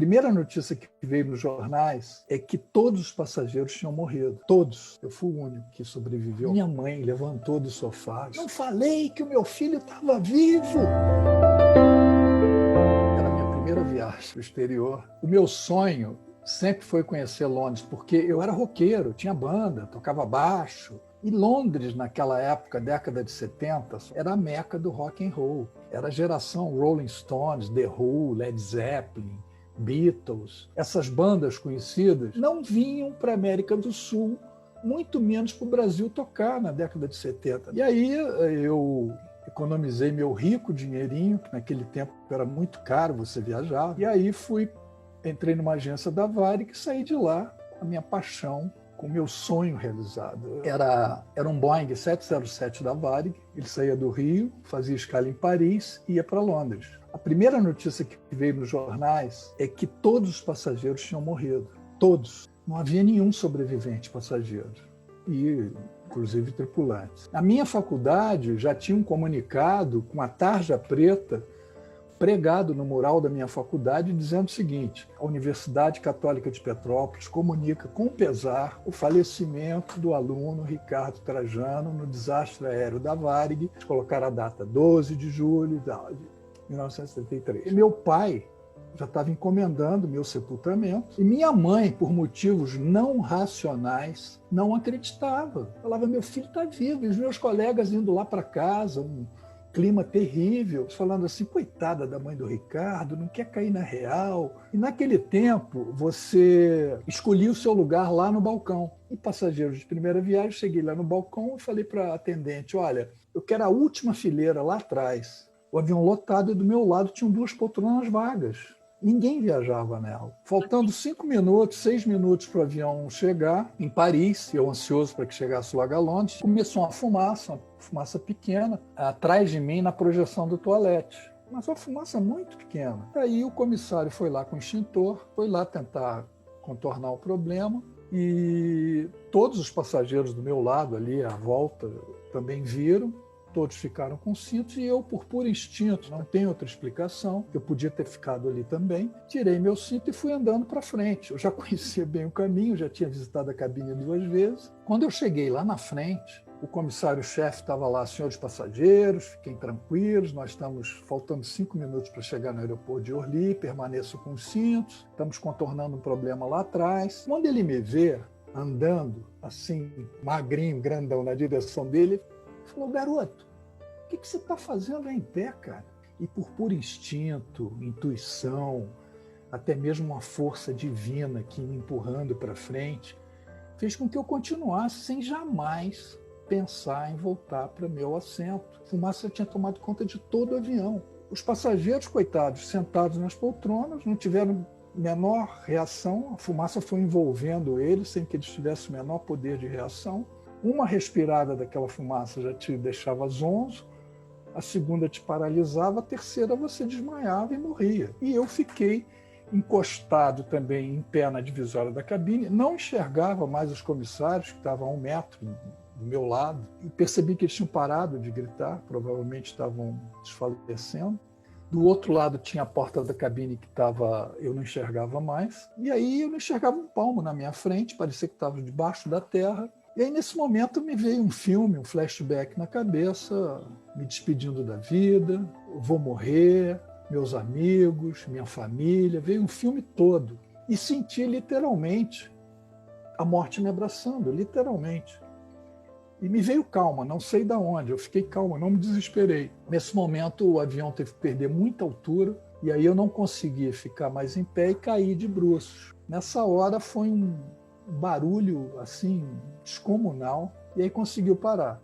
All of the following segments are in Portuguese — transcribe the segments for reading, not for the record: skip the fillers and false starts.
primeira notícia que veio nos jornais é que todos os passageiros tinham morrido. Todos. Eu fui o único que sobreviveu. Minha mãe levantou do sofá. Não falei que o meu filho estava vivo! Era a minha primeira viagem para o exterior. O meu sonho sempre foi conhecer Londres, porque eu era roqueiro, tinha banda, tocava baixo. E Londres, naquela época, década de 70, era a meca do rock and roll. Era a geração Rolling Stones, The Who, Led Zeppelin, Beatles. Essas bandas conhecidas não vinham para a América do Sul, muito menos para o Brasil tocar na década de 70. E aí eu economizei meu rico dinheirinho, que naquele tempo era muito caro você viajar. E aí entrei numa agência da Varig e saí de lá, a minha paixão, com o meu sonho realizado. Era um Boeing 707 da Varig, ele saía do Rio, fazia escala em Paris e ia para Londres. A primeira notícia que veio nos jornais é que todos os passageiros tinham morrido. Todos. Não havia nenhum sobrevivente passageiro. E, inclusive, tripulantes. Na minha faculdade, já tinha um comunicado com a tarja preta pregado no mural da minha faculdade, dizendo o seguinte: a Universidade Católica de Petrópolis comunica com pesar o falecimento do aluno Ricardo Trajano no desastre aéreo da Varig. Colocaram a data 12 de julho de 1973. E meu pai já estava encomendando meu sepultamento, e minha mãe, por motivos não racionais, não acreditava. Falava, meu filho está vivo, e os meus colegas indo lá para casa, clima terrível, falando assim, coitada da mãe do Ricardo, não quer cair na real. E naquele tempo, você escolhia o seu lugar lá no balcão. E passageiros de primeira viagem, cheguei lá no balcão e falei para a atendente, olha, eu quero a última fileira lá atrás. O avião lotado e do meu lado tinham 2 poltronas vagas. Ninguém viajava nela. Faltando 5 minutos, 6 minutos para o avião chegar em Paris, eu ansioso para que chegasse logo a Londres, começou uma fumaça pequena, atrás de mim na projeção do toalete. Mas uma fumaça muito pequena. Aí o comissário foi lá com o extintor, foi lá tentar contornar o problema, e todos os passageiros do meu lado ali, à volta, também viram. Todos ficaram com cintos e eu, por puro instinto, não tem outra explicação, eu podia ter ficado ali também, tirei meu cinto e fui andando para frente. Eu já conhecia bem o caminho, já tinha visitado a cabine 2 vezes. Quando eu cheguei lá na frente, o comissário-chefe estava lá, senhores passageiros, fiquem tranquilos, nós estamos faltando 5 minutos para chegar no aeroporto de Orly, permaneçam com os cintos, estamos contornando um problema lá atrás. Quando ele me vê andando assim, magrinho, grandão, na direção dele, falou, garoto, o que você está fazendo aí em pé, cara? E por puro instinto, intuição, até mesmo uma força divina que me empurrando para frente, fez com que eu continuasse sem jamais pensar em voltar para meu assento. A fumaça tinha tomado conta de todo o avião. Os passageiros, coitados, sentados nas poltronas, não tiveram menor reação, a fumaça foi envolvendo eles sem que eles tivessem o menor poder de reação. Uma respirada daquela fumaça já te deixava zonzo, a segunda te paralisava, a terceira você desmaiava e morria. E eu fiquei encostado também em pé na divisória da cabine, não enxergava mais os comissários que estavam a 1 metro do meu lado, e percebi que eles tinham parado de gritar, provavelmente estavam desfalecendo. Do outro lado tinha a porta da cabine que eu não enxergava mais, e aí eu não enxergava um palmo na minha frente, parecia que estava debaixo da terra. E aí, nesse momento, me veio um filme, um flashback na cabeça, me despedindo da vida, eu vou morrer, meus amigos, minha família, veio um filme todo. E senti literalmente a morte me abraçando, literalmente. E me veio calma, não sei de onde, eu fiquei calma, não me desesperei. Nesse momento, o avião teve que perder muita altura, e aí eu não conseguia ficar mais em pé e caí de bruços. Nessa hora foi um barulho assim descomunal, e aí conseguiu parar.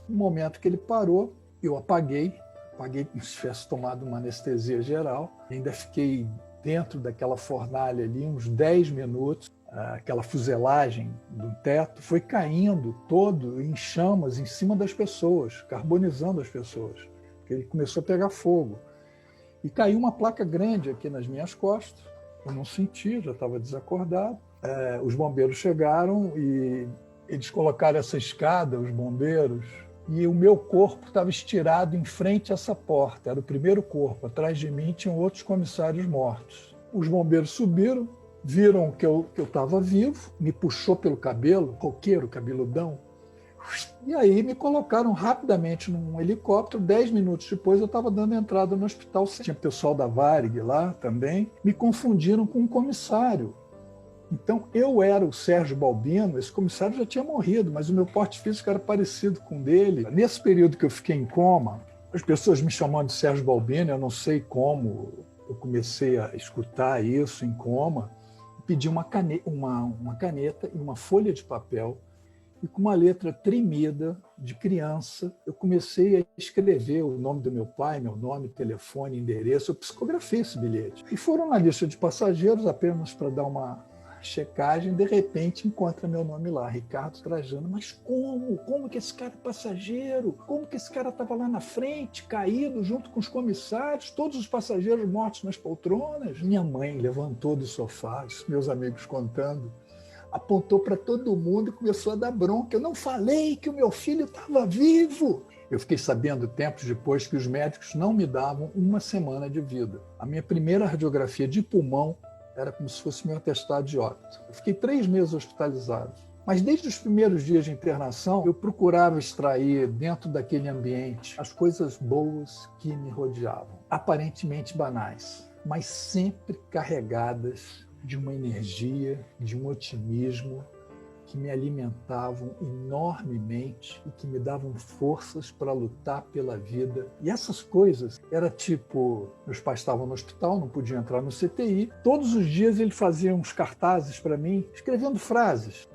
No momento que ele parou, eu apaguei como se tivesse tomado uma anestesia geral, ainda fiquei dentro daquela fornalha ali uns 10 minutos, aquela fuselagem do teto foi caindo todo em chamas em cima das pessoas, carbonizando as pessoas, ele começou a pegar fogo, e caiu uma placa grande aqui nas minhas costas, eu não senti, já estava desacordado. Os bombeiros chegaram e eles colocaram essa escada, os bombeiros, e o meu corpo estava estirado em frente a essa porta, era o primeiro corpo. Atrás de mim tinham outros comissários mortos. Os bombeiros subiram, viram que eu estava vivo, me puxou pelo cabelo, roqueiro, cabeludão, e aí me colocaram rapidamente num helicóptero. 10 minutos depois eu estava dando entrada no hospital. Tinha pessoal da Varig lá também. Me confundiram com um comissário. Então eu era o Sérgio Balbino, esse comissário já tinha morrido, mas o meu porte físico era parecido com o dele. Nesse período que eu fiquei em coma, as pessoas me chamando de Sérgio Balbino, eu não sei como eu comecei a escutar isso em coma, pedi uma caneta e uma folha de papel. E com uma letra tremida, de criança, eu comecei a escrever o nome do meu pai, meu nome, telefone, endereço. Eu psicografei esse bilhete. E foram na lista de passageiros, apenas para dar uma checagem. De repente, encontra meu nome lá, Ricardo Trajano. Mas como? Como que esse cara é passageiro? Como que esse cara estava lá na frente, caído, junto com os comissários, todos os passageiros mortos nas poltronas? Minha mãe levantou do sofá, meus amigos contando, apontou para todo mundo e começou a dar bronca. Eu não falei que o meu filho estava vivo. Eu fiquei sabendo tempos depois que os médicos não me davam uma semana de vida. A minha primeira radiografia de pulmão era como se fosse meu atestado de óbito. Eu fiquei 3 meses hospitalizado. Mas desde os primeiros dias de internação, eu procurava extrair dentro daquele ambiente as coisas boas que me rodeavam. Aparentemente banais, mas sempre carregadas de uma energia, de um otimismo que me alimentavam enormemente e que me davam forças para lutar pela vida. E essas coisas era tipo, meus pais estavam no hospital, não podiam entrar no CTI. Todos os dias ele fazia uns cartazes para mim, escrevendo frases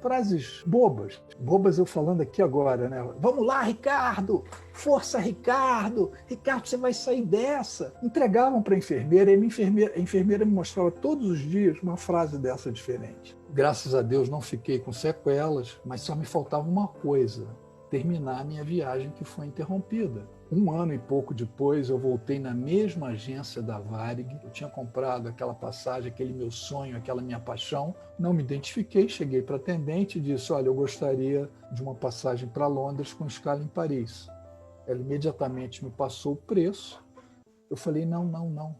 bobas. Bobas eu falando aqui agora, né? Vamos lá, Ricardo! Força, Ricardo! Ricardo, você vai sair dessa! Entregavam para a enfermeira, e a enfermeira me mostrava todos os dias uma frase dessa diferente. Graças a Deus não fiquei com sequelas, mas só me faltava uma coisa: terminar a minha viagem, que foi interrompida. 1 ano e pouco depois, eu voltei na mesma agência da Varig. Eu tinha comprado aquela passagem, aquele meu sonho, aquela minha paixão. Não me identifiquei, cheguei para a atendente e disse: olha, eu gostaria de uma passagem para Londres com escala em Paris. Ela imediatamente me passou o preço. Eu falei: não,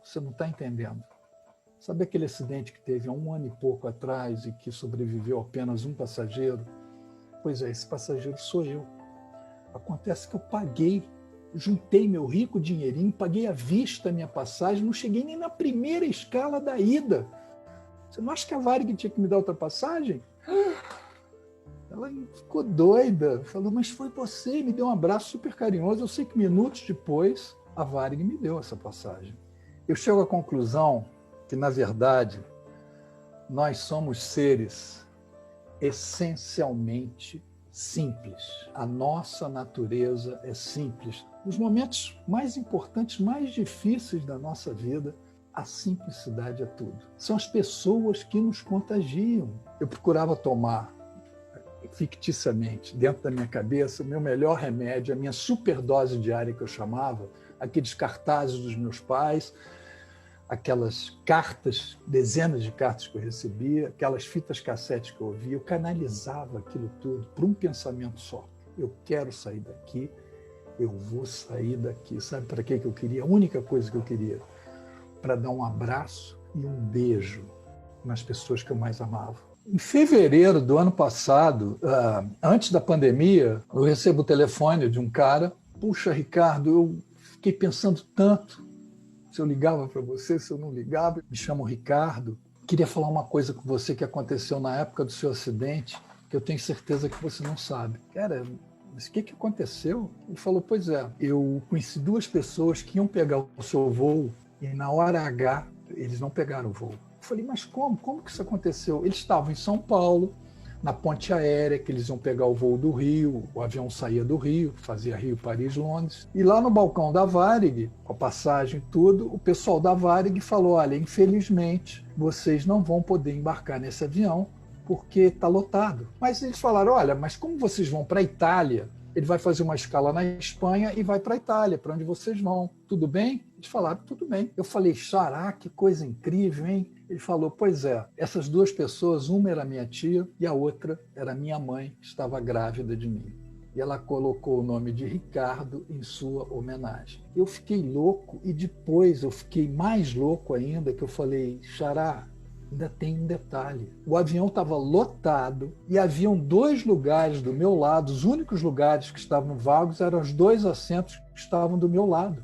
você não está entendendo. Sabe aquele acidente que teve há 1 ano e pouco atrás e que sobreviveu apenas um passageiro? Pois é, esse passageiro sou eu. Acontece que eu paguei, juntei meu rico dinheirinho, paguei à vista a minha passagem, não cheguei nem na primeira escala da ida. Você não acha que a Varig tinha que me dar outra passagem? Ela ficou doida, falou: mas foi você, me deu um abraço super carinhoso. Eu sei que minutos depois a Varig me deu essa passagem. Eu chego à conclusão que, na verdade, nós somos seres essencialmente simples. A nossa natureza é simples. Nos momentos mais importantes, mais difíceis da nossa vida, a simplicidade é tudo. São as pessoas que nos contagiam. Eu procurava tomar, ficticiamente, dentro da minha cabeça, o meu melhor remédio, a minha superdose diária, que eu chamava, aqueles cartazes dos meus pais, aquelas cartas, dezenas de cartas que eu recebia, aquelas fitas cassete que eu ouvia. Eu canalizava aquilo tudo para um pensamento só: eu quero sair daqui, eu vou sair daqui. Sabe para que eu queria? A única coisa que eu queria: para dar um abraço e um beijo nas pessoas que eu mais amava. Em fevereiro do ano passado, antes da pandemia, eu recebo o telefone de um cara: puxa, Ricardo, eu fiquei pensando tanto se eu ligava para você, se eu não ligava. Me chamo Ricardo, queria falar uma coisa com você que aconteceu na época do seu acidente, que eu tenho certeza que você não sabe. Cara, mas o que aconteceu? Ele falou: pois é, eu conheci 2 pessoas que iam pegar o seu voo e na hora H eles não pegaram o voo. Eu falei: mas como? Como que isso aconteceu? Eles estavam em São Paulo, na ponte aérea, que eles iam pegar o voo do Rio, o avião saía do Rio, fazia Rio, Paris, Londres. E lá no balcão da Varig, com a passagem e tudo, o pessoal da Varig falou: olha, infelizmente, vocês não vão poder embarcar nesse avião porque está lotado. Mas eles falaram: olha, mas como vocês vão para a Itália, ele vai fazer uma escala na Espanha e vai para a Itália, para onde vocês vão. Tudo bem? Eles falaram: tudo bem. Eu falei: xará, que coisa incrível, hein? Ele falou: pois é, essas 2 pessoas, uma era minha tia e a outra era minha mãe, que estava grávida de mim. e ela colocou o nome de Ricardo em sua homenagem. Eu fiquei louco e depois eu fiquei mais louco ainda, que eu falei, Xará, ainda tem um detalhe. O avião estava lotado e haviam 2 lugares do meu lado, os únicos lugares que estavam vagos eram os 2 assentos que estavam do meu lado.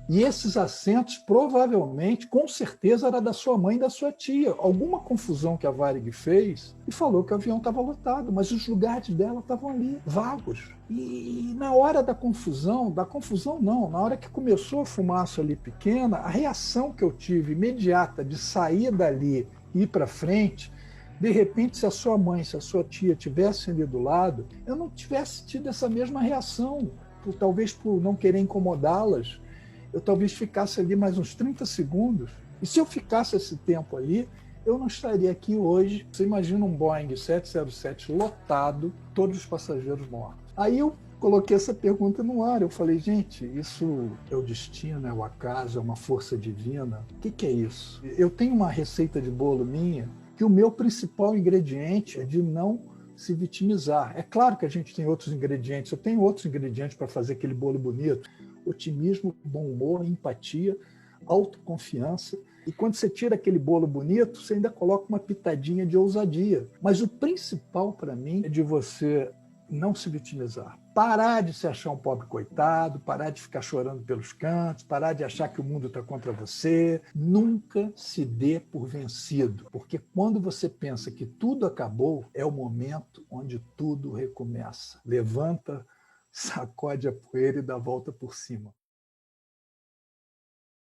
E esses assentos, provavelmente, com certeza, era da sua mãe e da sua tia. Alguma confusão que a Varig fez e falou que o avião estava lotado, mas os lugares dela estavam ali, vagos. E na hora da confusão não, na hora que começou a fumaça ali pequena, a reação que eu tive imediata de sair dali e ir para frente, de repente, se a sua mãe, se a sua tia tivessem ali do lado, eu não tivesse tido essa mesma reação, talvez por não querer incomodá-las. Eu talvez ficasse ali mais uns 30 segundos. E se eu ficasse esse tempo ali, eu não estaria aqui hoje. Você imagina um Boeing 707 lotado, todos os passageiros mortos. Aí eu coloquei essa pergunta no ar. Eu falei, gente, isso é o destino, é o acaso, é uma força divina? O que é isso? Eu tenho uma receita de bolo minha que o meu principal ingrediente é de não se vitimizar. É claro que a gente tem outros ingredientes. Eu tenho outros ingredientes para fazer aquele bolo bonito. Otimismo, bom humor, empatia, autoconfiança. E quando você tira aquele bolo bonito, você ainda coloca uma pitadinha de ousadia. Mas o principal para mim é de você não se vitimizar. Parar de se achar um pobre coitado, parar de ficar chorando pelos cantos, parar de achar que o mundo está contra você. Nunca se dê por vencido, porque quando você pensa que tudo acabou, é o momento onde tudo recomeça. Levanta, sacode a poeira e dá a volta por cima.